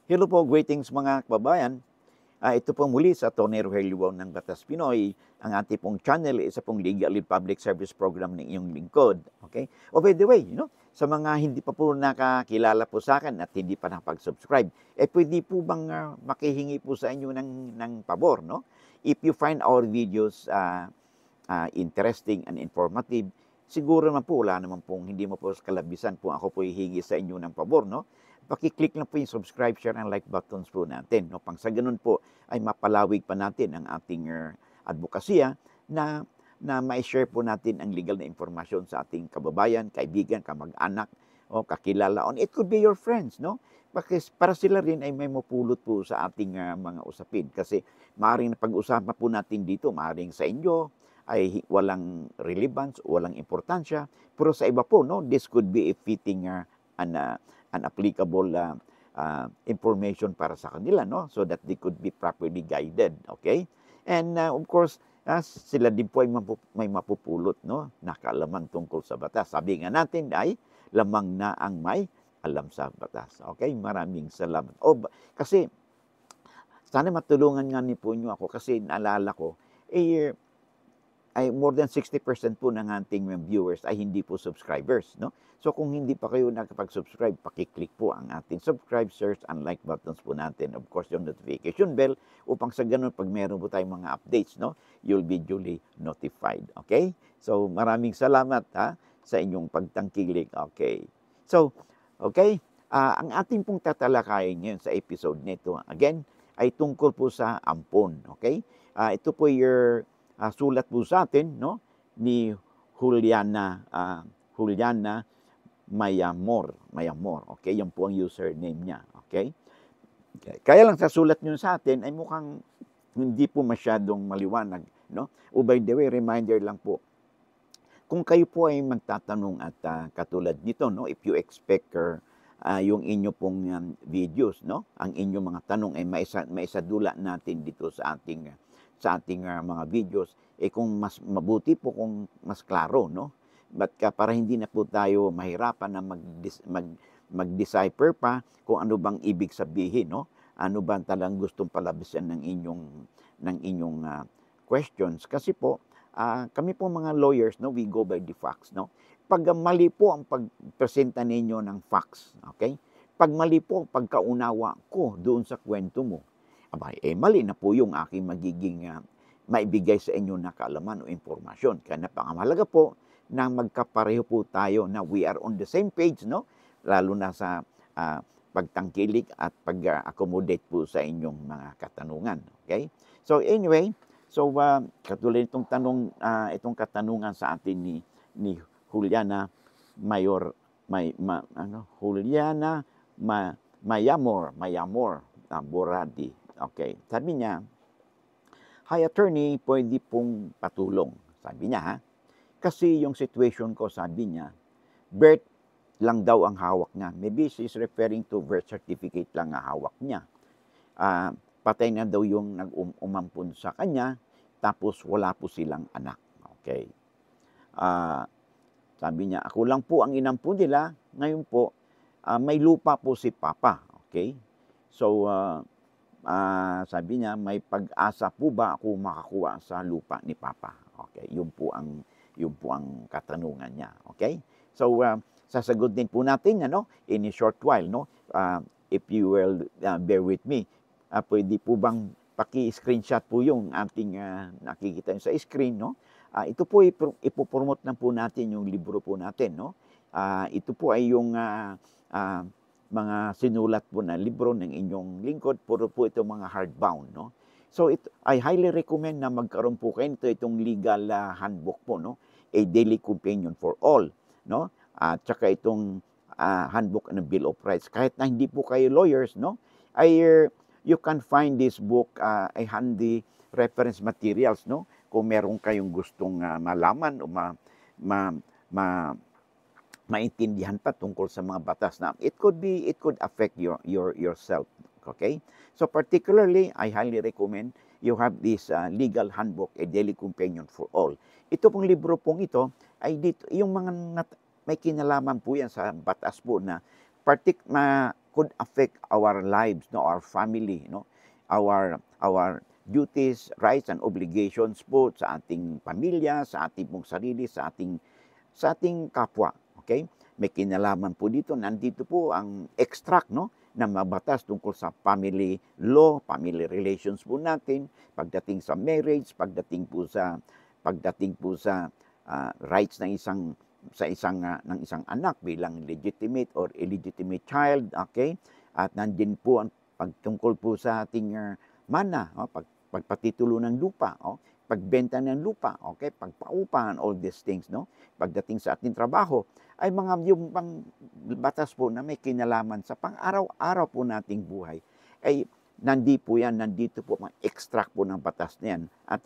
Hello po, greetings mga kababayan. Ito po muli sa Tony Rogelio ng Batas Pinoy. Ang ating pong channel ay isa pong legal and public service program ng iyong lingkod. Okay? O by the way, sa mga hindi pa po nakakilala po sa akin at hindi pa nakapag-subscribe, pwede po bang makihingi po sa inyo ng pabor, no? If you find our videos interesting and informative, siguro naman po, wala naman pong hindi mo po kalabisan po ako po hihingi sa inyo ng pabor, no? Paki-click lang po yung subscribe, share, and like buttons po natin. No? Pang sa ganun po ay mapalawig pa natin ang ating advokasya na ma-share po natin ang legal na informasyon sa ating kababayan, kaibigan, kamag-anak, o kakilala. On it could be your friends, no? Para sila rin ay may mapulot po sa ating mga usapin. Kasi maaaring pag-usapan po natin dito, maaaring sa inyo ay walang relevance, walang importansya. Pero sa iba po, no, this could be a fitting an applicable information para sa kanila, no? So that they could be properly guided, okay? And of course, sila din po ay may mapupulot, no? Nakalaman tungkol sa batas. Sabi nga natin ay lamang na ang may alam sa batas. Okay? Maraming salamat. Kasi sana matulungan nga ni po nyo ako kasi naalala ko, ay more than 60% po ng ating viewers ay hindi po subscribers, no? So kung hindi pa kayo nakapag-subscribe, paki-click po ang ating subscribe, search, and like buttons po natin. Of course, yung notification bell upang sa ganun, pag meron po tayong mga updates, no, you'll be duly notified. Okay? So maraming salamat sa inyong pagtangkilik. Okay. So, okay, ang ating pong tatalakayin ngayon sa episode nito, again, ay tungkol po sa ampon. Okay? Ito po yung sulat po sa atin, no, ni Juliana Mayamor. Okay, yan po ang username niya. Okay? Kaya lang sa sulat niyo sa atin ay mukhang hindi po masyadong maliwanag, no? By the way, reminder lang po. Kung kayo po ay magtatanong at katulad nito, no, if you expect yung inyo pong videos, no, ang inyong mga tanong ay maisadula natin dito sa ating mga videos, kung mas mabuti po kung mas klaro, no? Para hindi na po tayo mahirapan na mag-decipher pa kung ano bang ibig sabihin, no? Ano ba talagang gustong palabasan ng inyong questions. Kasi po, kami po mga lawyers, no, we go by the facts, no? Pag mali po ang pagpresenta ninyo ng facts, okay? Pag mali po ang pagkaunawa ko doon sa kwento mo, mali na po yung aking magiging maibigay sa inyo na kaalaman o impormasyon. Kaya napakahalaga po na magkapareho po tayo na we are on the same page, no? Lalo na sa pagtangkilik at pag-accommodate po sa inyong mga katanungan. Okay? So anyway, katulad itong katanungan sa atin ni Juliana Mayamor Boradi. Okay. Sabi niya, "Hi attorney, pwede pong patulong." Sabi niya kasi yung situation ko, sabi niya, birth lang daw ang hawak niya. Maybe she's referring to birth certificate lang ang hawak niya. Patay na daw yung nag-umampun sa kanya, tapos wala po silang anak. Okay. Sabi niya, ako lang po ang inampun nila. Ngayon po, may lupa po si Papa. Okay. So, sabi niya, may pag-asa po ba ako makakuha sa lupa ni Papa? Okay. Yun po ang katanungan niya. Okay? So, sasagutin po natin, in a short while, no? If you will bear with me, pwede po bang paki-screenshot po yung ating nakikita sa screen, no? Ito po, ipopromote lang po natin yung libro po natin, no? Ito po ay yung mga sinulat po na libro ng inyong lingkod, puro po ito mga hardbound, no? So, I highly recommend na magkaroon po kayo itong legal handbook po, no? A daily companion for all, no? At saka itong handbook and Bill of Rights. Kahit na hindi po kayo lawyers, no? You can find this book a handy reference materials, no? Kung meron kayong gustong malaman o maintindihan pa tungkol sa mga batas na it could affect yourself. Okay? So particularly, I highly recommend you have this legal handbook, A Daily Companion for All. Ito pong libro pong ito ay dito yung mga may kinalaman po yan sa batas po na could affect our lives, no, our family, no, our duties, rights, and obligations po sa ating pamilya, sa ating pong sarili, sa ating kapwa. Okay? May kinalaman po dito, nandito po ang extract, no, na mabatas tungkol sa family law, family relations po natin, pagdating sa marriage, pagdating po sa rights ng isang anak bilang legitimate or illegitimate child, okay? At nandyan po ang pagtungkol po sa ating mana, pagpatitulo ng lupa, pagbenta ng lupa, okay? Pagpaupahan, all these things, no? Pagdating sa ating trabaho, ay mga yung pang batas po na may kinalaman sa pang-araw-araw po nating buhay, ay nandito po mga extract po ng batas na yan. At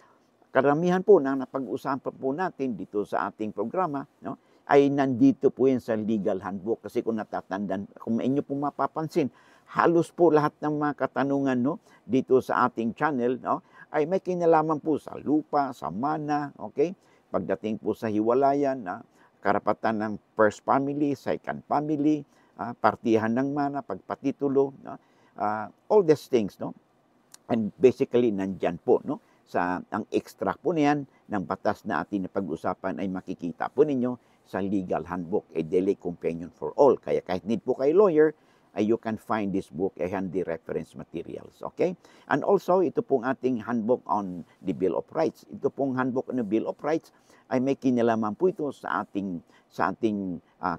karamihan po na napag-usapan po natin dito sa ating programa, no, ay nandito po yan sa legal handbook. Kasi kung natatandaan, kung inyo po mapapansin, halos po lahat ng mga katanungan, no, dito sa ating channel, no, ay may kinalaman po sa lupa, sa mana, okay? Pagdating po sa hiwalayan, karapatan ng first family, second family, partihan ng mana, pagpatitulo, no, all these things, no? And basically, nandyan po, no? Ang extract po niyan ng batas na ating napag-usapan ay makikita po ninyo sa legal handbook, a daily companion for all. Kaya kahit need po kayo lawyer, you can find this book a handy reference materials. Okay? And also, ito pong ating handbook on the Bill of Rights. Ito pong handbook on the Bill of Rights ay may kinalaman po ito sa ating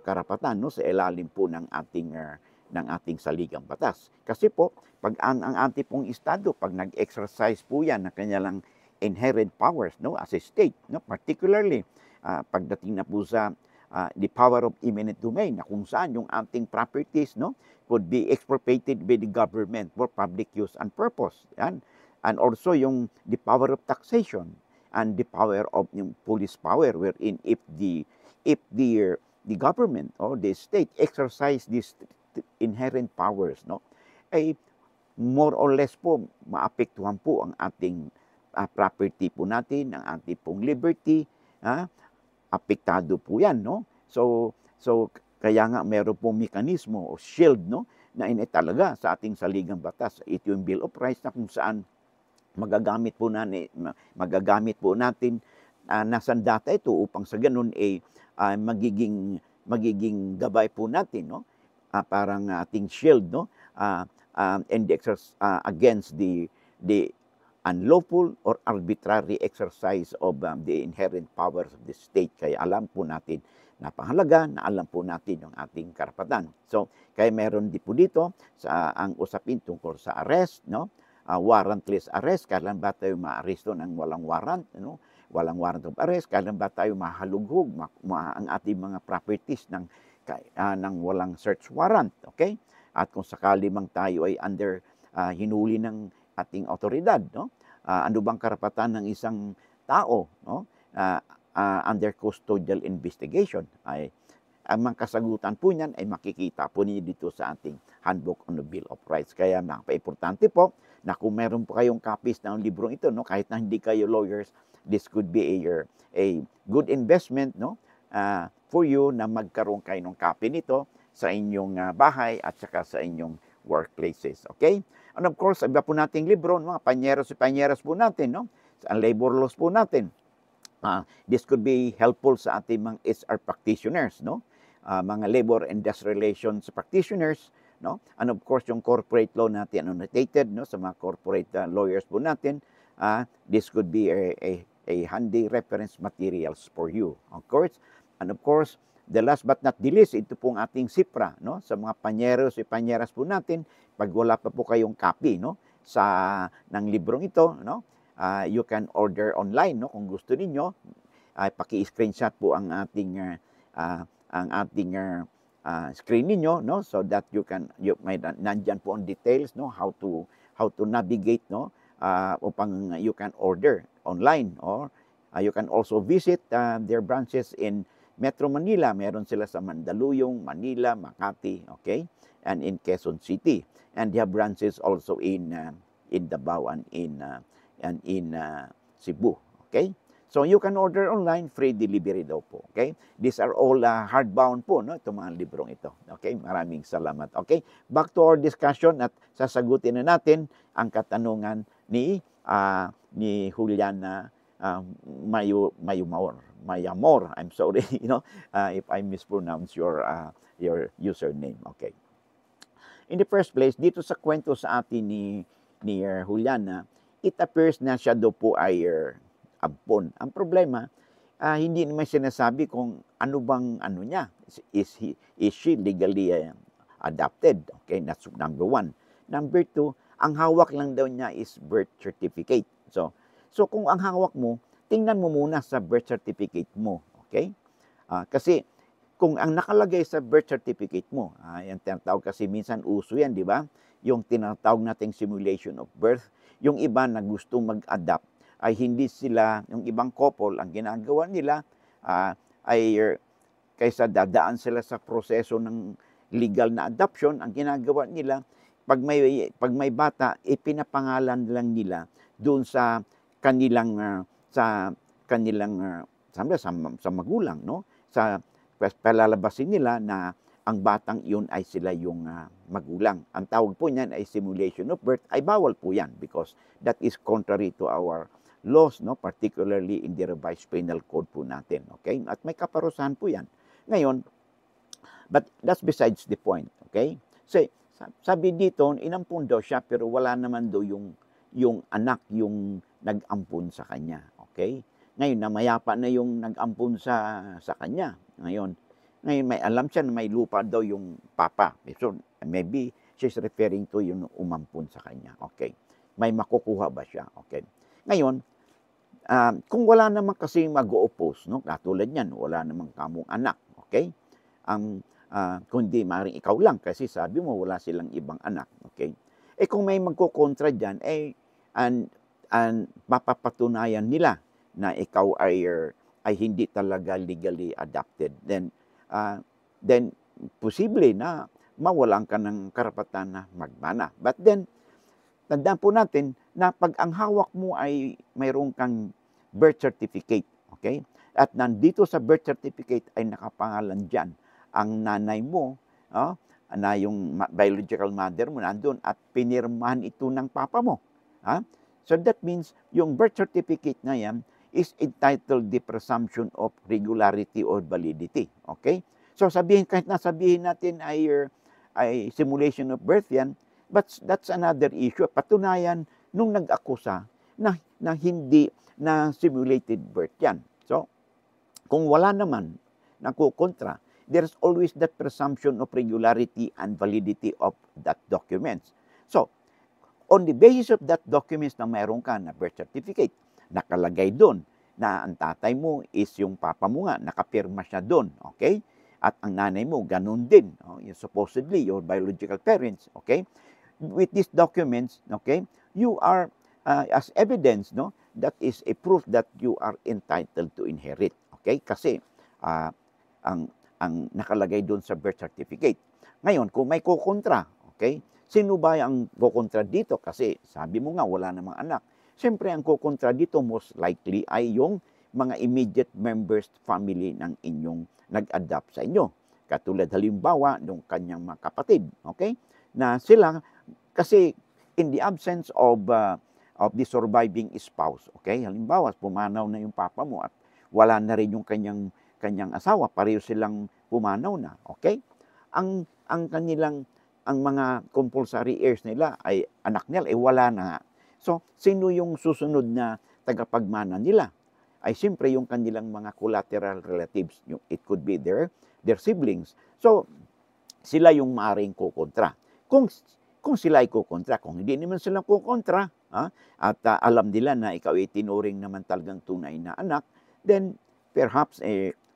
karapatan, no, sa ilalim po ng ating saligang batas. Kasi po, pag ang ating pong estado, pag nag-exercise po yan ng kanilang inherent powers, no, as a state, no, particularly pagdating na po sa the power of eminent domain, na kung saan yung ating properties, no, could be expropriated by the government for public use and purpose. Yan. And also yung the power of taxation and the power of yung police power, wherein if the government or the state exercise these inherent powers, no, ay more or less po maapektuhan po ang ating property po natin, ang ating pong liberty, apektado po yan, no? So kaya nga meron pong mekanismo o shield, no, na talaga sa ating saligang batas. Ito yung Bill of Rights na kung saan magagamit po natin nasan data ito upang sa ganun magiging gabay po natin, no? Parang ating shield, no, and against the unlawful or arbitrary exercise of the inherent powers of the state. Kaya alam po natin na pahalaga, na alam po natin yung ating karapatan. So, kaya meron din po dito ang usapin tungkol sa arrest, no, warrantless arrest, kailan ba tayo maaresto ng walang warrant, no? Walang warrant of arrest, kailan ba tayo mahalughog ang ating mga properties ng walang search warrant, okay? At kung sakali mang tayo ay hinuli ng ating otoridad, no? Ano bang karapatan ng isang tao, no? Under custodial investigation? Ang mga kasagutan po niyan ay makikita po ninyo dito sa ating Handbook on the Bill of Rights. Kaya napaka-importante po na kung meron po kayong copies ng librong ito, no, kahit na hindi kayo lawyers, this could be a good investment, no, for you na magkaroon kayo ng copy nito sa inyong bahay at saka sa inyong workplaces. Okay? And of course, iba po nating libro, mga panyeros po natin, no? Ang labor laws po natin. This could be helpful sa ating mga HR practitioners, no? Mga labor and industrial relations practitioners, no? And of course, yung corporate law natin annotated, no, sa mga corporate lawyers po natin, this could be a handy reference materials for you. Of course, and of course, the last but not the least, ito pong ating SIPRA, no? Sa mga panyeros at panyeras po natin, pag wala pa po kayong copy, no, ng librong ito, no, you can order online, no, kung gusto niyo. Paki-screenshot po ang ating screen niyo, no, so that may nandiyan po ang details, no, how to navigate, no, upang you can order online, or you can also visit their branches in Metro Manila. Meron sila sa Mandaluyong, Manila, Makati, okay, and in Quezon City, and they have branches also in Davao and in Cebu, okay. So you can order online, free delivery daw po. Okay? These are all hardbound po, no? Itong mga librong ito. Okay? Maraming salamat. Okay? Back to our discussion at sasagutin na natin ang katanungan ni Juliana Mayamor. I'm sorry, if I mispronounce your username. Okay. In the first place, dito sa kwento sa atin ni Juliana, it appears na siya daw po ay ampon. Ang problema, hindi naman sinasabi kung ano bang ano niya. Is she legally adopted? Okay, that's number one. Number two, ang hawak lang daw niya is birth certificate. So kung ang hawak mo, tingnan mo muna sa birth certificate mo. Okay? Kasi kung ang nakalagay sa birth certificate mo, yan tinatawag kasi minsan uso yan, di ba? Yung tinatawag nating simulation of birth. Yung iba na gustong mag-adopt, ay hindi sila, yung ibang couple, ang ginagawa nila ay kaysa dadaan sila sa proseso ng legal na adoption, ang ginagawa nila, pag may bata, ipinapangalan lang nila doon sa kanilang sa magulang, no? Palalabasin nila na ang batang iyon ay sila yung magulang. Ang tawag po niyan ay simulation of birth, ay bawal po yan because that is contrary to our laws, no, particularly in the revised penal code po natin, okay? At may kaparusahan po yan. Ngayon, but that's besides the point, okay? So, sabi dito, inampun daw siya pero wala naman daw yung anak yung nag-ampun sa kanya, okay? Ngayon, namayapa na yung nag-ampun sa kanya. Ngayon may alam siya na may lupa daw yung papa. So, maybe she's referring to yung umampun sa kanya, okay? May makukuha ba siya, okay? Ngayon, kung wala naman kasi mag-o-oppose, no? Katulad niyan, wala namang kamong anak, okay? Kundi maaaring ikaw lang kasi sabi mo wala silang ibang anak, okay? Kung may magkukontra diyan, mapapatunayan nila na ikaw ay hindi talaga legally adopted, then posible na mawalan ka ng karapatan na magmana. But then, tandaan po natin na pag ang hawak mo ay mayroon kang birth certificate, okay? At nandito sa birth certificate ay nakapangalan dyan ang nanay mo, na yung biological mother mo nandun at pinirmahan ito ng papa mo. So that means yung birth certificate na yan is entitled the presumption of regularity or validity, okay? So kahit nasabihin natin ay simulation of birth yan, but that's another issue. Patunayan nung nag-akusa na hindi na simulated birth yan. So, kung wala naman nakukontra, there's always that presumption of regularity and validity of that documents. So, on the basis of that documents na mayroon ka na birth certificate, nakalagay doon na ang tatay mo is yung papa mo nga, nakapirma siya doon, okay? At ang nanay mo, ganun din, supposedly your biological parents, okay? With these documents, okay, you are, as evidence, no, that is a proof that you are entitled to inherit, okay? Kasi, ang nakalagay doon sa birth certificate. Ngayon, kung may kukontra, okay, sino ba ang kukontra dito? Kasi sabi mo nga, wala namang anak. Siyempre, ang kukontra dito most likely ay yung mga immediate members, family ng inyong nag-adopt sa inyo. Katulad halimbawa, ng kanyang mga kapatid, okay? Na sila, kasi in the absence of the surviving spouse, okay? Halimbawa, pumanaw na yung papa mo at wala na rin yung kanyang asawa, pareho silang pumanaw na, okay? Ang mga compulsory heirs nila ay anak nila, wala na nga. So, sino yung susunod na tagapagmana nila? Ay siyempre yung kanilang mga collateral relatives. It could be their siblings. So, sila yung maaaring kukontra. Kung sila ay kukontra, kung hindi naman sila kukontra, at alam nila na ikaw ay tinuring naman talagang tunay na anak, then perhaps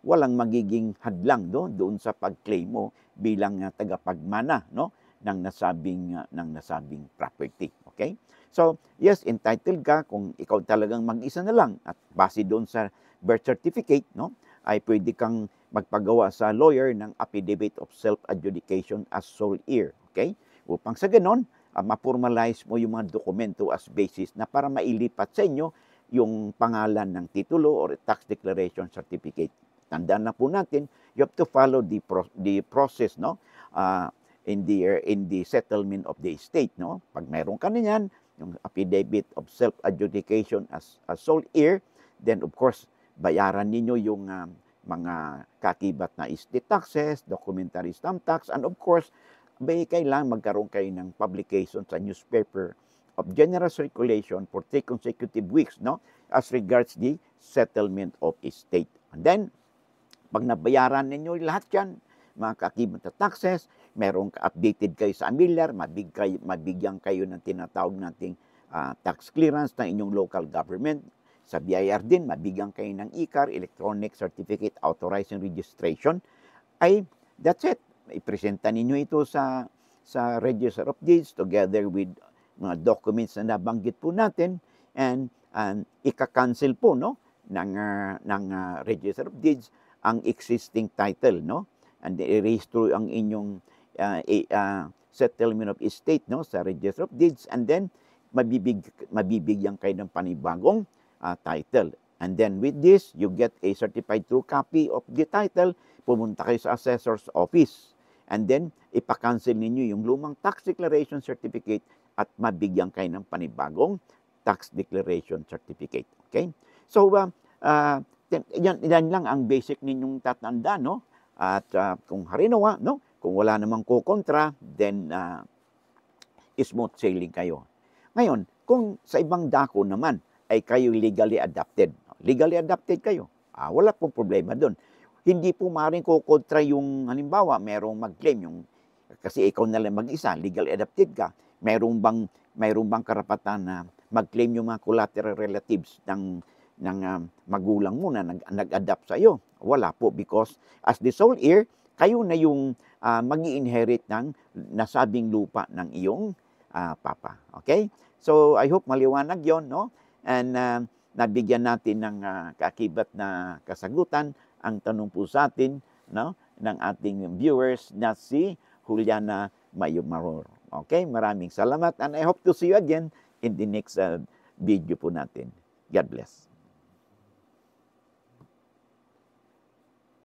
walang magiging hadlang doon sa pag-claim mo bilang tagapagmana, no, ng nasabing property. Okay? So, yes, entitled ka kung ikaw talagang mag-isa na lang at base doon sa birth certificate, no, ay pwede kang magpagawa sa lawyer ng affidavit of self-adjudication as sole heir. Okay? Upang sa ganon, ma-formalize mo yung mga dokumento as basis na para mailipat sa inyo yung pangalan ng titulo or tax declaration certificate. Tandaan na po natin, you have to follow the process, no? In the settlement of the estate, no? Pag mayroon ka niyan, yung affidavit of self-adjudication as sole heir, then of course, bayaran ninyo yung mga kakibat na estate taxes, documentary stamp tax, and of course, kailangan magkaroon kayo ng publication sa newspaper of general circulation for 3 consecutive weeks, no? As regards the settlement of estate. And then, pag nabayaran ninyo lahat yan, mga kakibat na taxes, merong updated kayo sa amilyar, mabigyan kayo ng tinatawag nating tax clearance ng inyong local government. Sa BIR din, mabigyan kayo ng ICAR, Electronic Certificate Authorizing Registration. Ay, that's it. Ipresenta ninyo ito sa Register of Deeds together with mga documents na nabanggit po natin, and ika-cancel po, no, ng Register of Deeds ang existing title, no, and i-register ang inyong settlement of estate, no, sa Register of Deeds, and then mabibigyan kayo ng panibagong title. And then with this, you get a certified true copy of the title. Pumunta kayo sa assessor's office, and then ipa-cancel ninyo yung lumang tax declaration certificate at mabigyan kayo ng panibagong tax declaration certificate. Okay? So, yan lang ang basic ninyong tatanda, no? At kung harinawa, no? Kung wala namang kukontra, then smooth sailing kayo. Ngayon, kung sa ibang dako naman ay kayo legally adopted. Legally adopted kayo. Wala pong problema doon. Hindi po maaaring kukontra yung, halimbawa, merong mag-claim yung, kasi ikaw na lang mag-isa, legally adopted ka. Mayroong bang karapatan na mag-claim yung mga collateral relatives ng magulang mo na nag-adapt sa iyo? Wala po, because as the sole heir, kayo na yung mag-i-inherit ng nasabing lupa ng iyong papa. Okay? So, I hope maliwanag yon, no? And nabigyan natin ng kaakibat na kasagutan ang tanong po sa atin, no, ng ating viewers na si Juliana Mayumaror. Okay? Maraming salamat, and I hope to see you again in the next video po natin. God bless.